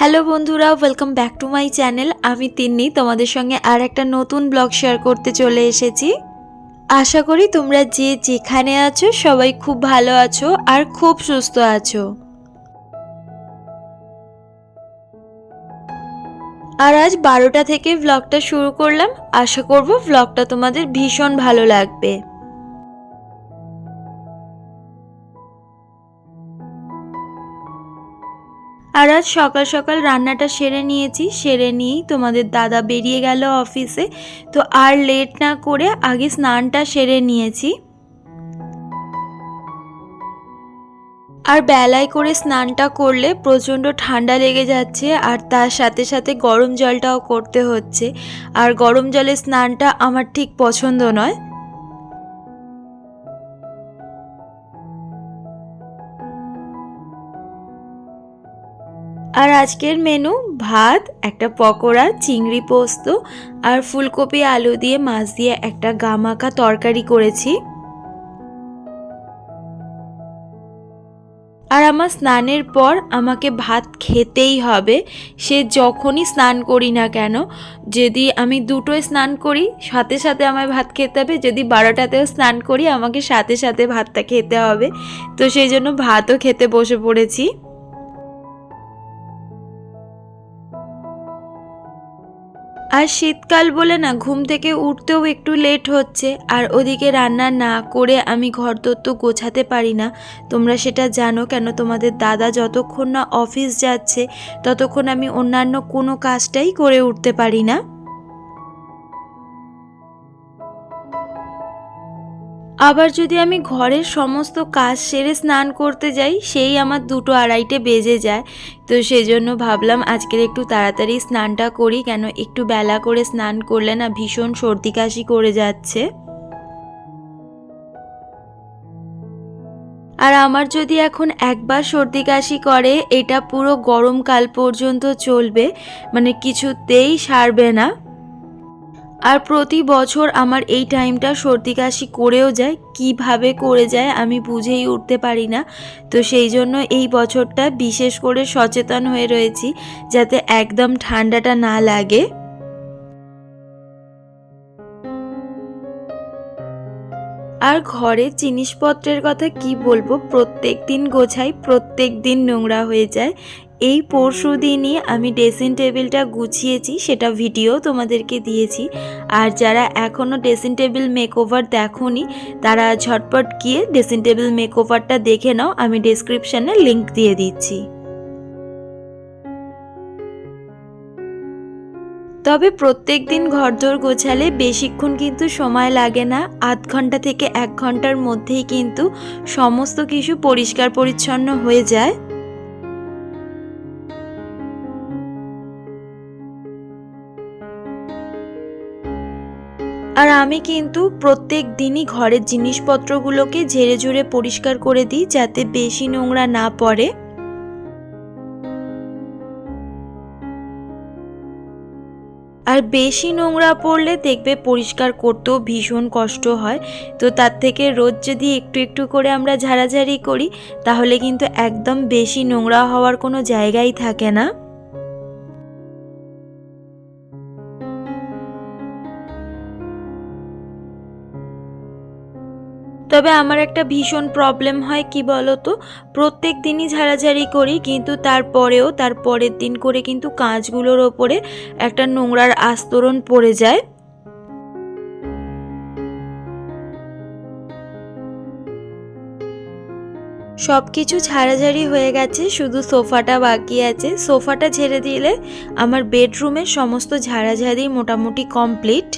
Hello বন্ধুরা, welcome back to my channel. আমি তিন্নি তোমাদের সঙ্গে আর একটা নতুন ব্লগ শেয়ার করতে চলে এসেছি। আশা করি তোমরা যে যেখানে আছো সবাই খুব ভালো আছো আর খুব সুস্থ আছো। আর আজ 12টা থেকে ব্লগটা শুরু করলাম। আশা করব ব্লগটা তোমাদের ভীষণ ভালো লাগবে। আর আজ সকাল সকাল রান্নাটা সেরে নিয়েছি। সেরে নিয়েই তোমাদের দাদা বেরিয়ে গেল অফিসে। তো আর লেট না করে আগে স্নানটা সেরে নিয়েছি। আর বেলায় করে স্নানটা করলে প্রচণ্ড ঠান্ডা লেগে যাচ্ছে, আর তার সাথে সাথে গরম জলটাও করতে হচ্ছে। আর গরম জলে স্নানটা আমার ঠিক পছন্দ নয়। আর আজকের মেনু ভাত, একটা পকোড়া, চিংড়ি পোস্ত আর ফুলকপি আলু দিয়ে মাছ দিয়ে একটা গামাখা তরকারি করেছি। আর আমার স্নানের পর আমাকে ভাত খেতেই হবে, সে যখনই স্নান করি না কেন। যদি আমি দুটোয় স্নান করি সাথে সাথে আমায় ভাত খেতে হবে, যদি 12টাতেও স্নান করি আমাকে সাথে সাথে ভাতটা খেতে হবে। তো সেই জন্য ভাতও খেতে বসে পড়েছি। আর শীতকাল বলে না ঘুম থেকে উঠতেও একটু লেট হচ্ছে, আর ওদিকে রান্না না করে আমি ঘরদোর তো গোছাতে পারি না। তোমরা সেটা জানো, কেন তোমাদের দাদা যতক্ষণ না অফিস যাচ্ছে ততক্ষণ আমি অন্যান্য কোনো কাজটাই করে উঠতে পারি না। আবার যদি আমি ঘরের সমস্ত কাজ সেরে স্নান করতে যাই সেই আমার 2-2:30 বেজে যায়। তো সেই জন্য ভাবলাম আজকের একটু তাড়াতাড়ি স্নানটা করি, কেন একটু বেলা করে স্নান করলে না ভীষণ সর্দি কাশি করে যাচ্ছে। আর আমার যদি এখন একবার সর্দি কাশি করে এটা পুরো গরমকাল পর্যন্ত চলবে, মানে কিছুতেই সারবে না। আর প্রতি বছর আমার এই টাইমটা সর্দি কাশি করেও যায়, কিভাবে করে যায় আমি বুঝেই উঠতে পারি না। তো সেই জন্য এই বছরটা বিশেষ করে সচেতন হয়ে রয়েছি যাতে একদম ঠান্ডাটা না লাগে। আর ঘরের জিনিসপত্রের কথা কি বলবো, প্রত্যেক দিন গোছাই, প্রত্যেক দিন নোংরা হয়ে যায়। এই পরশু দিনই আমি ড্রেসিং টেবিলটা গুছিয়েছি, সেটা ভিডিও তোমাদেরকে দিয়েছি। আর যারা এখনও ড্রেসিং টেবিল মেকওভার দেখোনি তারা ঝটপট গিয়ে ড্রেসিং টেবিল মেকওভারটা দেখে নাও, আমি ডেসক্রিপশানে লিংক দিয়ে দিচ্ছি। তবে প্রত্যেক দিন ঘরদোর গোছালে বেশিক্ষণ কিন্তু সময় লাগে না, আধ ঘন্টা থেকে 1 ঘন্টার মধ্যেই কিন্তু সমস্ত কিছু পরিষ্কার পরিচ্ছন্ন হয়ে যায়। আর আমি কিন্তু প্রত্যেক দিনই ঘরের জিনিসপত্রগুলোকে ঝেড়ে ঝুড়ে পরিষ্কার করে দিই যাতে বেশি নোংরা না পড়ে। আর বেশি নোংরা পড়লে দেখবে পরিষ্কার করতেও ভীষণ কষ্ট হয়। তো তার থেকে রোজ যদি একটু একটু করে আমরা ঝাড়াঝাড়ি করি তাহলে কিন্তু একদম বেশি নোংরা হওয়ার কোনো জায়গাই থাকে না। তবে আমার একটা ভীষণ প্রবলেম হয় কি বলতো, প্রত্যেক দিনই ঝাড়াঝাড়ি করি কিন্তু তারপরেও তার পরের দিন করে কিন্তু কাঁচগুলোর ওপরে একটা নোংরার আস্তরণ পড়ে যায়। সব কিছু ঝাড়াঝাড়ি হয়ে গেছে, শুধু সোফাটা বাকি আছে। সোফাটা ঝেড়ে দিলে আমার বেডরুমের সমস্ত ঝাড়াঝাড়ি মোটামুটি কমপ্লিট।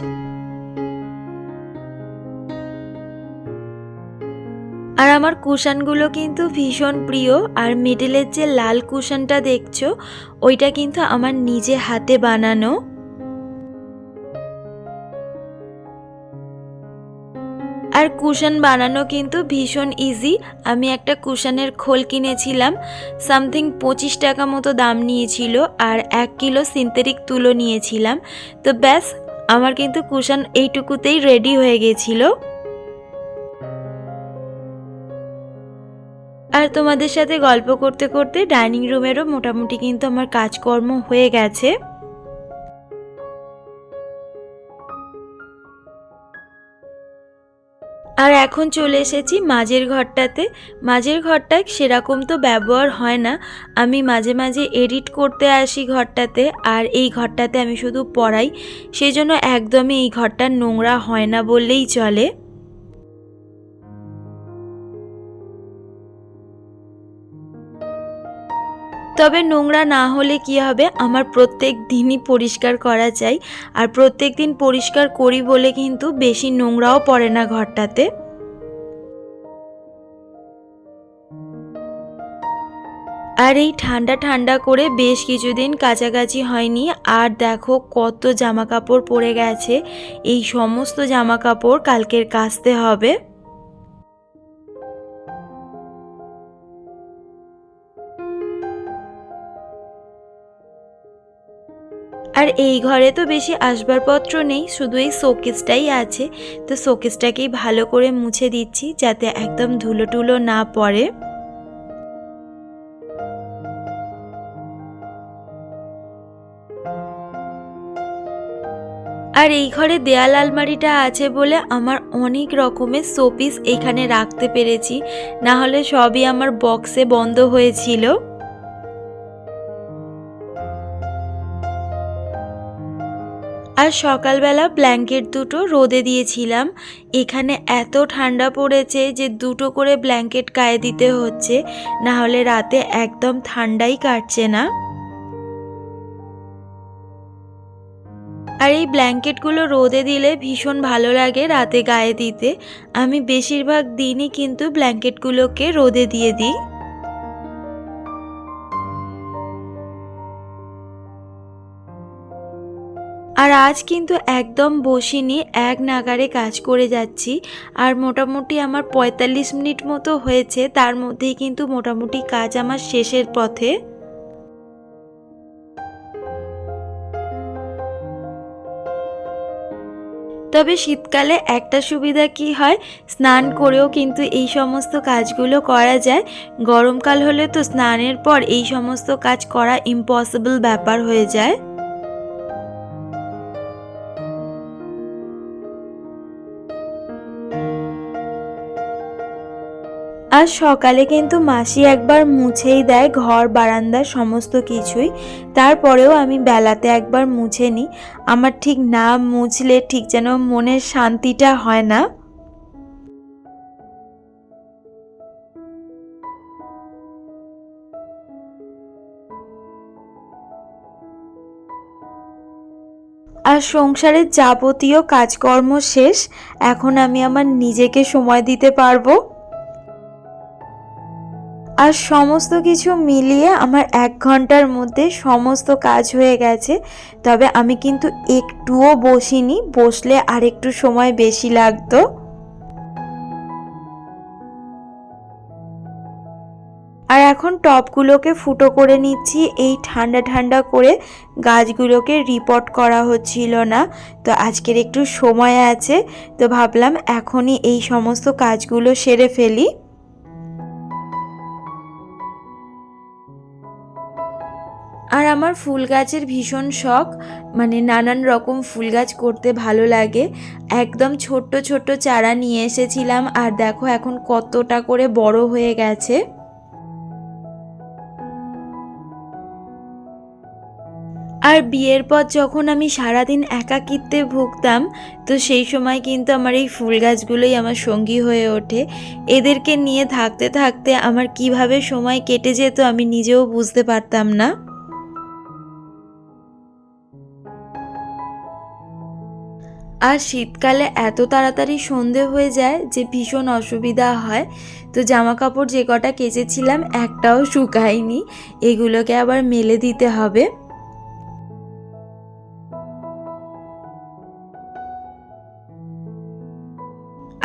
আর আমার কুশনগুলো কিন্তু ভীষণ প্রিয়। আর মিডলের যে লাল কুশনটা দেখছো ওইটা কিন্তু আমার নিজে হাতে বানানো। আর কুশন বানানো কিন্তু ভীষণ ইজি। আমি একটা কুশনের খোল কিনেছিলাম, সামথিং 25 টাকা মতো দাম নিয়েছিল, আর 1 কিলো সিনথেটিক তুলো নিয়েছিলাম। তো ব্যাস, আমার কিন্তু কুশন এইটুকুতেই রেডি হয়ে গেছিলো। আর তোমাদের সাথে গল্প করতে করতে ডাইনিং রুমেরও মোটামুটি কিন্তু আমার কাজকর্ম হয়ে গেছে। আর এখন চলে এসেছি মাঝের ঘরটাতে। মাঝের ঘরটা সেরকম তো ব্যবহার হয় না, আমি মাঝে মাঝে এডিট করতে আসি ঘরটাতে, আর এই ঘরটাতে আমি শুধু পড়াই, সেই জন্য একদমই এই ঘরটা নোংরা হয় না বললেই চলে। তবে নোংরা না হলে কি হবে, আমার প্রত্যেক দিনই পরিষ্কার করা চাই, আর প্রত্যেক দিন পরিষ্কার করি বলে কিন্তু বেশি নোংরাও পড়ে না ঘরটাতে। আর এই ঠান্ডা ঠান্ডা করে বেশ কিছুদিন কাচাকাচি হয়নি, আর দেখো কত জামা কাপড় পরে গেছে। এই সমস্ত জামা কাপড় কালকের কাচতে হবে। আর এই ঘরে তো বেশি আসবাবপত্র নেই, শুধু এই শোকেসটাই আছে, তো শোকেসটাকেই ভালো করে মুছে দিচ্ছি যাতে একদম ধুলো টুলো না পড়ে। আর এই ঘরে দেয়াল আলমারিটা আছে বলে আমার অনেক রকমের শোপিস এখানে রাখতে পেরেছি, না হলে সবই আমার বক্সে বন্ধ হয়েছিল। আর সকালবেলা ব্ল্যাঙ্কেট দুটো রোদে দিয়েছিলাম, এখানে এত ঠান্ডা পড়েছে যে দুটো করে ব্ল্যাঙ্কেট গায়ে দিতে হচ্ছে, না হলে রাতে একদম ঠান্ডাই কাটছে না। আর এই ব্ল্যাঙ্কেটগুলো রোদে দিলে ভীষণ ভালো লাগে রাতে গায়ে দিতে, আমি বেশিরভাগ দিনই কিন্তু ব্ল্যাঙ্কেটগুলোকে রোদে দিয়ে দিই। আর আজ কিন্তু একদম বসিনি, এক নাগাড়ে কাজ করে যাচ্ছি, আর মোটামুটি আমার ৪৫ মিনিট মতো হয়েছে, তার মধ্যেই কিন্তু মোটামুটি কাজ আমার শেষের পথে। তবে শীতকালে একটা সুবিধা কি হয়, স্নান করেও কিন্তু এই সমস্ত কাজগুলো করা যায়। গরমকাল হলে তো স্নানের পর এই সমস্ত কাজ করা ইম্পসিবল ব্যাপার হয়ে যায়। আর সকালে কিন্তু মাসি একবার মুছেই দেয় ঘর বারান্দা সমস্ত কিছুই, তারপরেও আমি বেলাতে একবার মুছে নিই। আমার ঠিক না মুছলে ঠিক যেন মনের শান্তিটা হয় না। আর সংসারের যাবতীয় কাজকর্ম শেষ, এখন আমি আমার নিজেকে সময় দিতে পারবো। আর সমস্ত কিছু মিলিয়ে আমার ১ ঘন্টার মধ্যে সমস্ত কাজ হয়ে গেছে। তবে আমি কিন্তু একটুও বসিনি, বসলে আর একটু সময় বেশি লাগতো। আর এখন টবগুলোকে ফুটো করে নিচ্ছি, এই ঠান্ডা ঠান্ডা করে গাছগুলোকে রিপোর্ট করা হচ্ছিল না, তো আজকের একটু সময় আছে, তো ভাবলাম এখনই এই সমস্ত কাজগুলো সেরে ফেলি। আর আমার ফুল গাছের ভীষণ শখ, মানে নানান রকম ফুল গাছ করতে ভালো লাগে। একদম ছোট্ট ছোট্ট চারা নিয়ে এসেছিলাম, আর দেখো এখন কতটা করে বড় হয়ে গেছে। আর বিয়ের পর যখন আমি সারাদিন একাকিত্বে ভুগতাম, তো সেই সময় কিন্তু আমার এই ফুল গাছগুলোই আমার সঙ্গী হয়ে ওঠে। এদেরকে নিয়ে থাকতে থাকতে আমার কিভাবে সময় কেটে যেত আমি নিজেও বুঝতে পারতাম না। আর শীতকালে এত তাড়াতাড়ি সন্ধে হয়ে যায় যে ভীষণ অসুবিধা হয়, তো জামা কাপড় যে কটা কেচেছিলাম একটাও শুকায়নি, এগুলোকে আবার মেলে দিতে হবে।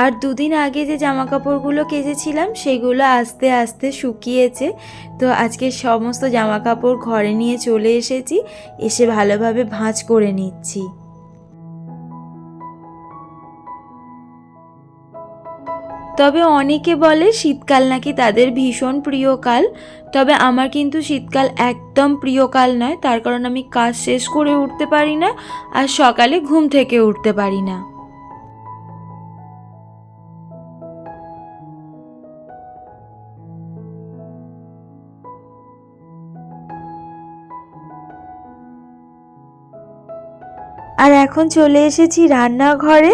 আর দুদিন আগে যে জামা কাপড়গুলো কেচেছিলাম সেগুলো আস্তে আস্তে শুকিয়েছে, তো আজকে সমস্ত জামা কাপড় ঘরে নিয়ে চলে এসেছি, এসে ভালোভাবে ভাঁজ করে নিচ্ছি। তবে অনেকে বলে শীতকাল নাকি তাদের ভীষণ প্রিয় কাল, তবে আমার কিন্তু শীতকাল একদম প্রিয় কাল নয়, তার কারণ আমি কাজ শেষ করে উঠতে পারি না আর সকালে ঘুম থেকে উঠতে পারি না। আর এখন চলে এসেছি রান্নাঘরে,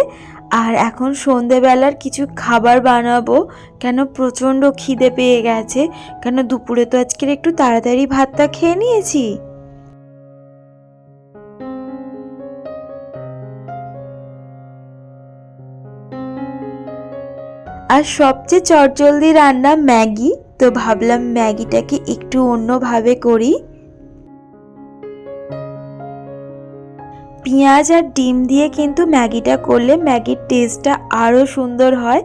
আর এখন সন্ধেবেলার কিছু খাবার বানাবো, কেন প্রচণ্ড খিদে পেয়ে গেছে, কেন দুপুরে তো আজকের একটু তাড়াতাড়ি ভাতটা খেয়ে নিয়েছি। আর সবচেয়ে চটজলদি রান্না ম্যাগি, তো ভাবলাম ম্যাগিটাকে একটু অন্যভাবে করি। পেঁয়াজ আর ডিম দিয়ে কিন্তু ম্যাগিটা করলে ম্যাগির টেস্টটা আরও সুন্দর হয়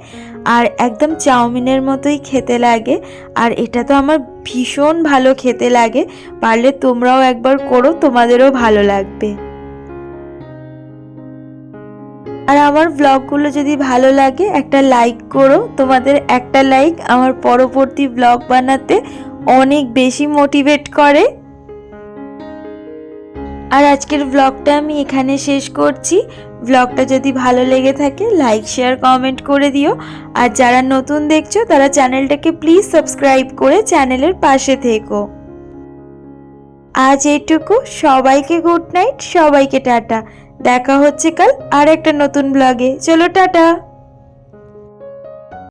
আর একদম চাউমিনের মতোই খেতে লাগে। আর এটা তো আমার ভীষণ ভালো খেতে লাগে, পারলে তোমরাও একবার করো, তোমাদেরও ভালো লাগবে। আর আমার ব্লগগুলো যদি ভালো লাগে একটা লাইক করো, তোমাদের একটা লাইক আমার পরবর্তী ব্লগ বানাতে অনেক বেশি মোটিভেট করে। আর আজকের ব্লগটা আমি এখানে শেষ করছি। ব্লগটা যদি ভালো লেগে থাকে লাইক শেয়ার কমেন্ট করে দিও, আর যারা নতুন দেখছো তারা চ্যানেলটাকে প্লিজ সাবস্ক্রাইব করে চ্যানেলের পাশে থেকো। আজ এইটুকু, সবাইকে গুড নাইট, সবাইকে টাটা। দেখা হচ্ছে কাল আর একটা নতুন ব্লগে। চলো টাটা।